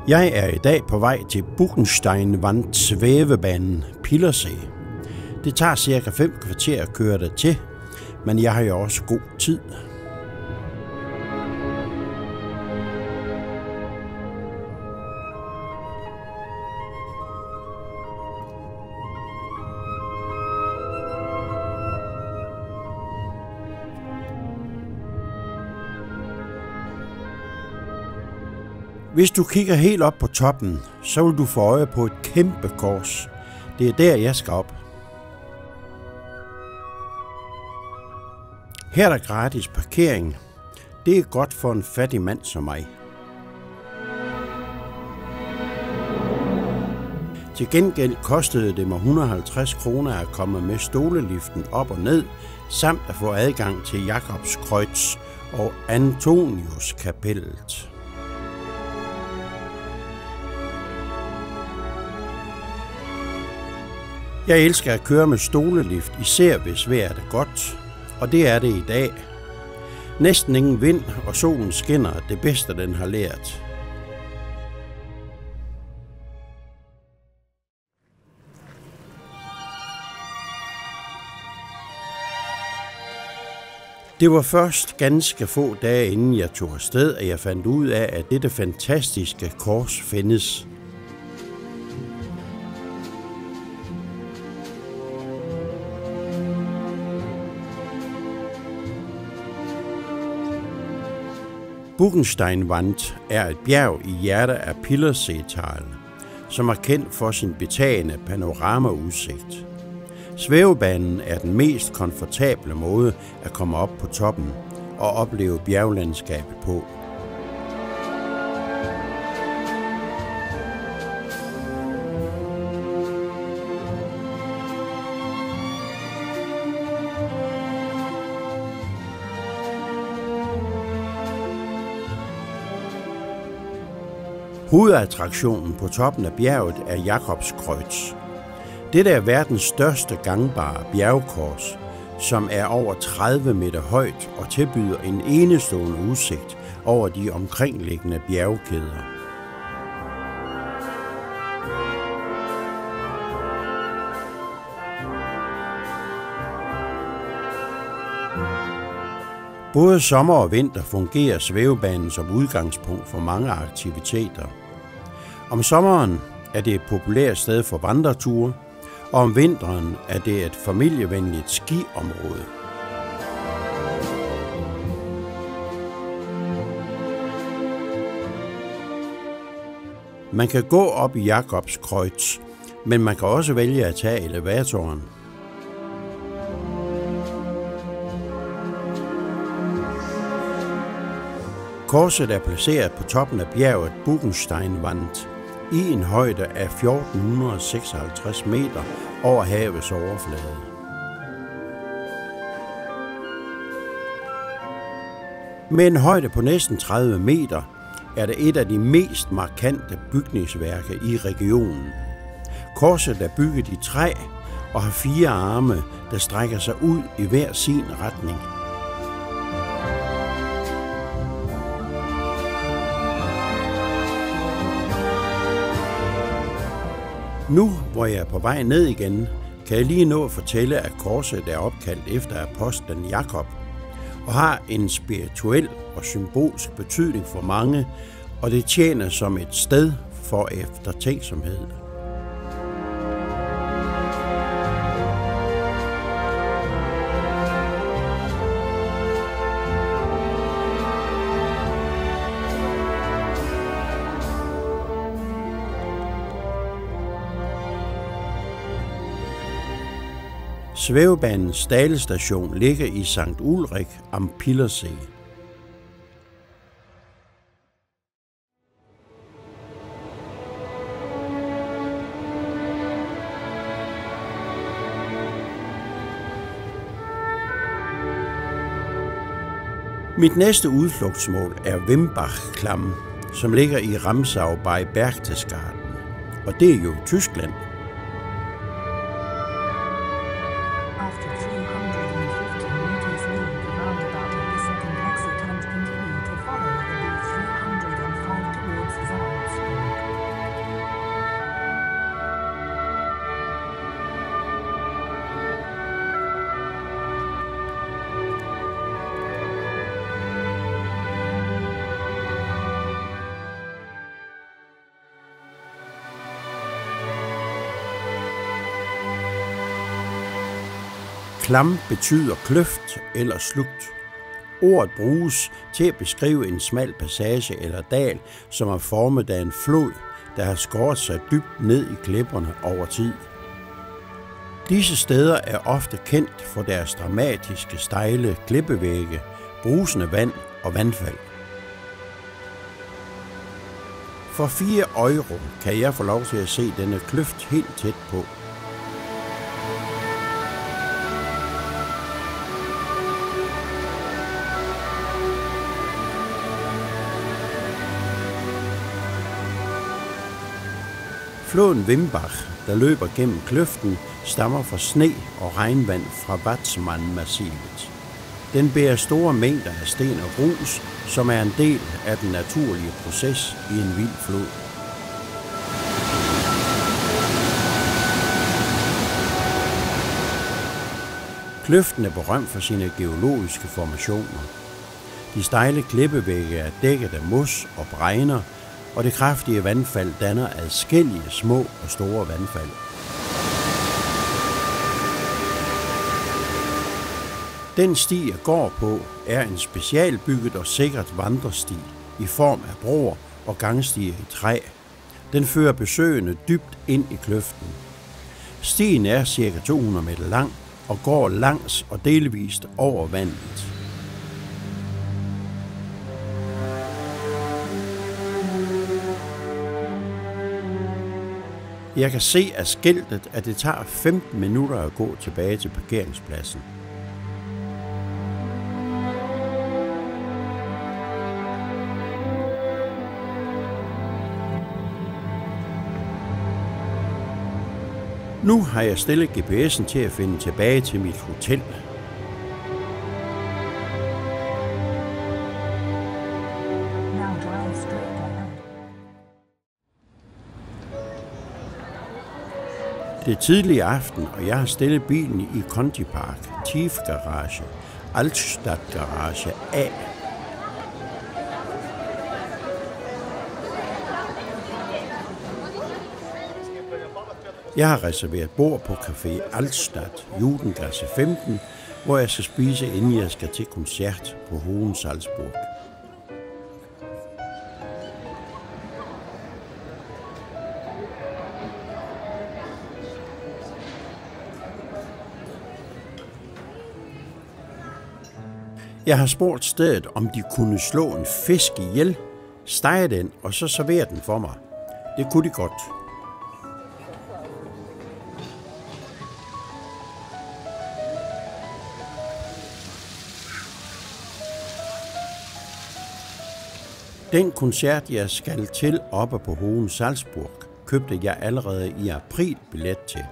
Jeg er i dag på vej til Buchensteinwand svævebanen Pillersee. Det tager cirka 5 kvarter at køre dertil, men jeg har jo også god tid. Hvis du kigger helt op på toppen, så vil du få øje på et kæmpe kors. Det er der, jeg skal op. Her er der gratis parkering. Det er godt for en fattig mand som mig. Til gengæld kostede det mig 150 kroner at komme med stoleliften op og ned, samt at få adgang til Jakobskreuz og Antoniuskapellet. Jeg elsker at køre med stolelift, især hvis vejret er godt, og det er det i dag. Næsten ingen vind, og solen skinner det bedste, den har lært. Det var først ganske få dage inden jeg tog afsted, at jeg fandt ud af, at dette fantastiske kors findes. Buchensteinwand er et bjerg i hjertet af Pillerseetal, som er kendt for sin betagende panoramaudsigt. Svævebanen er den mest komfortable måde at komme op på toppen og opleve bjerglandskabet på. Hovedattraktionen på toppen af bjerget er Jakobskreuz. Dette er verdens største gangbare bjergkors, som er over 30 meter højt og tilbyder en enestående udsigt over de omkringliggende bjergkæder. Både sommer og vinter fungerer svævebanen som udgangspunkt for mange aktiviteter. Om sommeren er det et populært sted for vandreture, og om vinteren er det et familievenligt skiområde. Man kan gå op i Jakobskreuz, men man kan også vælge at tage elevatoren. Korset er placeret på toppen af bjerget Buchensteinwand i en højde af 1456 meter over havets overflade. Med en højde på næsten 30 meter er det et af de mest markante bygningsværker i regionen. Korset er bygget i træ og har 4 arme, der strækker sig ud i hver sin retning. Nu, hvor jeg er på vej ned igen, kan jeg lige nå at fortælle, at korset er opkaldt efter apostlen Jakob og har en spirituel og symbolsk betydning for mange, og det tjener som et sted for eftertænksomhed. Svævebanens stalestation ligger i St. Ulrich am Pillersee. Mit næste udflugtsmål er Wimbach-Klamm, som ligger i Ramsau bei Berchtesgaden, og det er jo Tyskland. Klam betyder kløft eller slugt. Ordet bruges til at beskrive en smal passage eller dal, som er formet af en flod, der har skåret sig dybt ned i klipperne over tid. Disse steder er ofte kendt for deres dramatiske, stejle klippevægge, brusende vand og vandfald. For 4 euro kan jeg få lov til at se denne kløft helt tæt på. Floden Wimbach, der løber gennem kløften, stammer fra sne og regnvand fra Watzmann-massivet. Den bærer store mængder af sten og grus, som er en del af den naturlige proces i en vild flod. Kløften er berømt for sine geologiske formationer. De stejle klippevægge er dækket af mos og bregner, og det kraftige vandfald danner adskillige små og store vandfald. Den sti, jeg går på, er en specialbygget og sikkert vandresti i form af broer og gangstier i træ. Den fører besøgende dybt ind i kløften. Stien er ca. 200 meter lang og går langs og delvist over vandet. Jeg kan se af skiltet, at det tager 15 minutter at gå tilbage til parkeringspladsen. Nu har jeg stillet GPS'en til at finde tilbage til mit hotel. Det er tidlig aften, og jeg har stillet bilen i Conti Park, Tiefgarage, Altstadtgarage A. Jeg har reserveret bord på Café Altstadt, Judengasse 15, hvor jeg skal spise, inden jeg skal til koncert på Hohen Salzburg. Jeg har spurgt stedet, om de kunne slå en fisk ihjel, stege den og så servere den for mig. Det kunne de godt. Den koncert, jeg skal til oppe på Hohen Salzburg, købte jeg allerede i april billet til.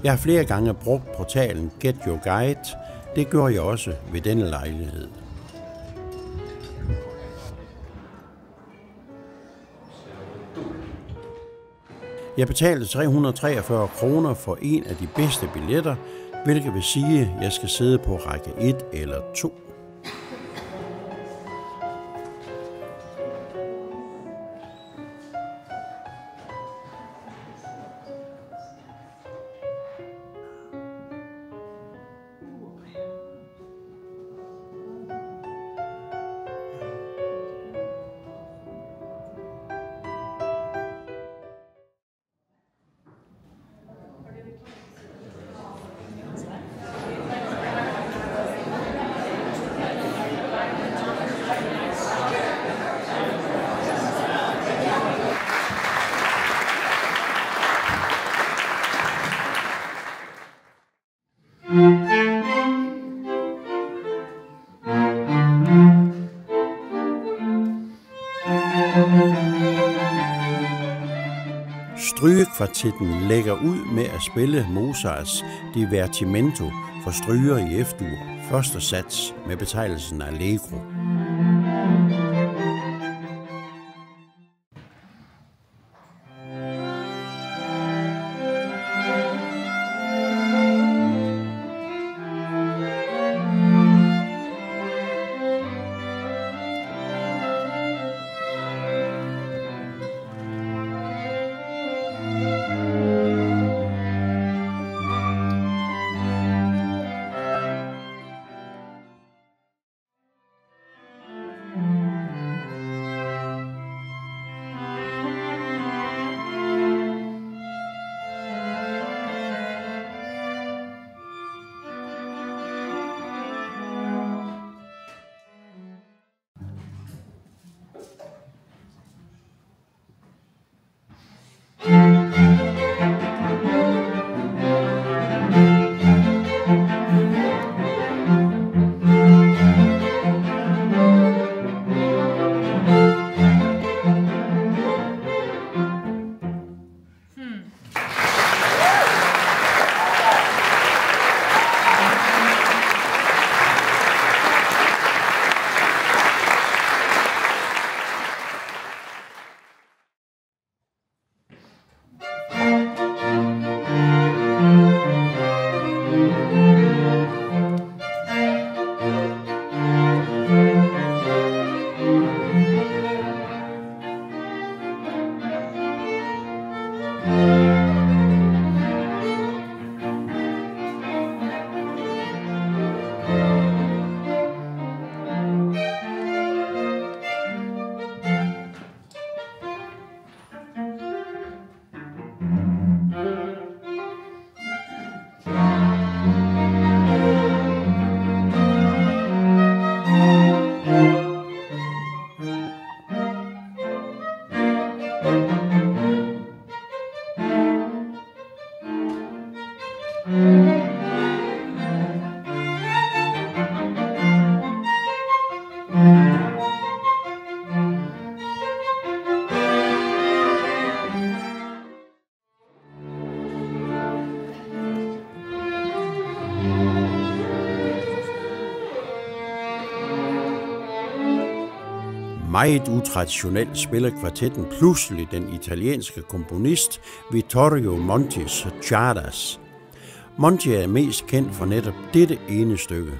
Jeg har flere gange brugt portalen Get Your Guide. Det gjorde jeg også ved denne lejlighed. Jeg betalte 343 kroner for en af de bedste billetter, hvilket vil sige, at jeg skal sidde på række 1 eller 2. Strygekvartetten lægger ud med at spille Mozarts Divertimento for stryger i F-dur, første sats med betegnelsen Allegro. Meget utraditionelt spiller kvartetten pludselig den italienske komponist Vittorio Montis Czardas. Monti er mest kendt for netop dette ene stykke.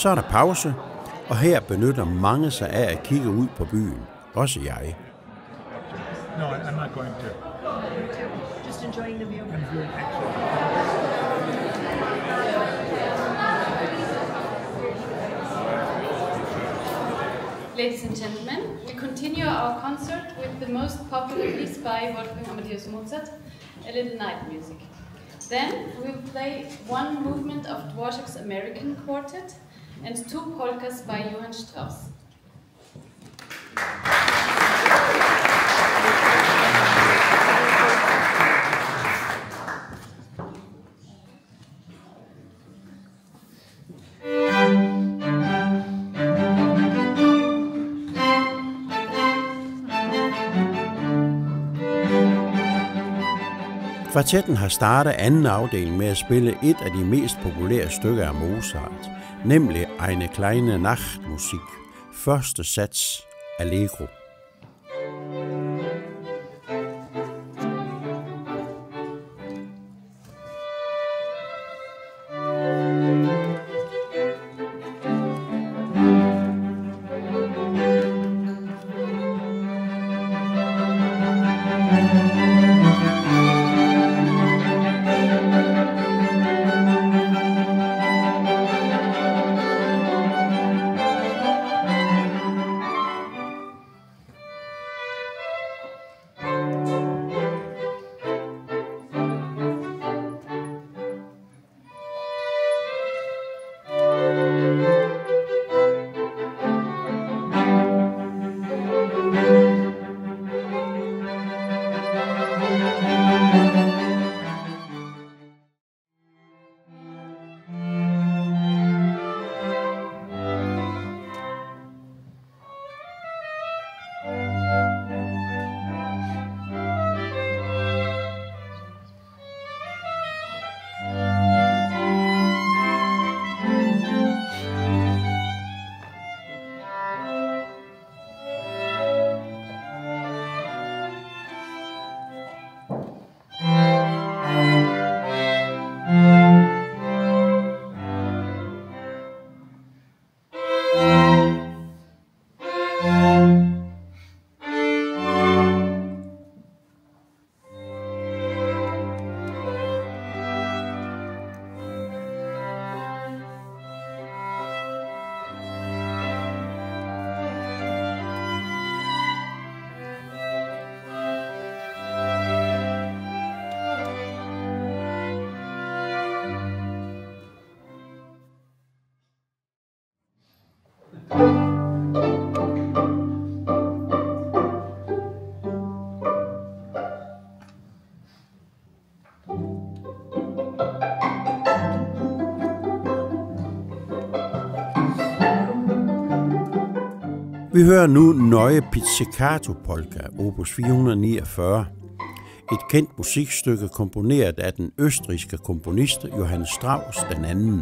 Så er der pause, og her benytter mange sig af at kigge ud på byen. Også jeg. No, I'm not going to. Just enjoying the view. Ladies and gentlemen, we continue our concert with the most popular piece by Wolfgang Amadeus Mozart, a little night music. Then we will play one movement of Dvorak's American Quartet and two polkas by Johann Strauss. Kvartetten har startet anden afdeling med at spille et af de mest populære stykker af Mozart, nemlig Eine kleine Nachtmusik, første sats, Allegro. Vi hører nu Neue Pizzicato Polka, opus 449. Et kendt musikstykke komponeret af den østrigske komponist Johann Strauss II.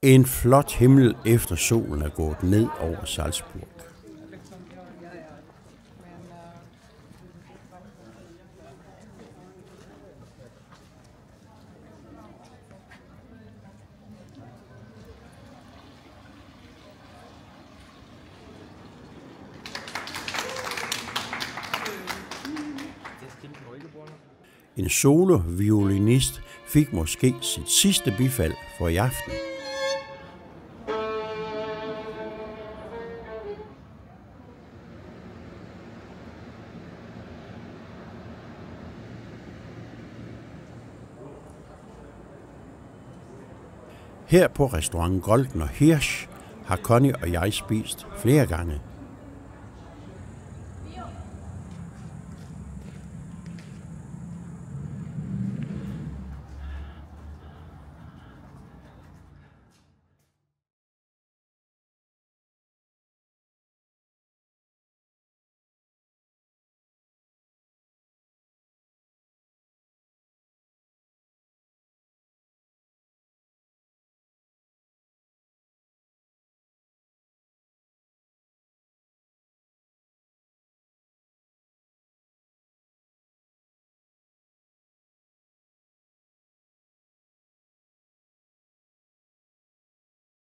En flot himmel efter solen er gået ned over Salzburg. En solo-violinist fik måske sit sidste bifald for i aften. Her på restaurant Goldner Hirsch har Connie og jeg spist flere gange.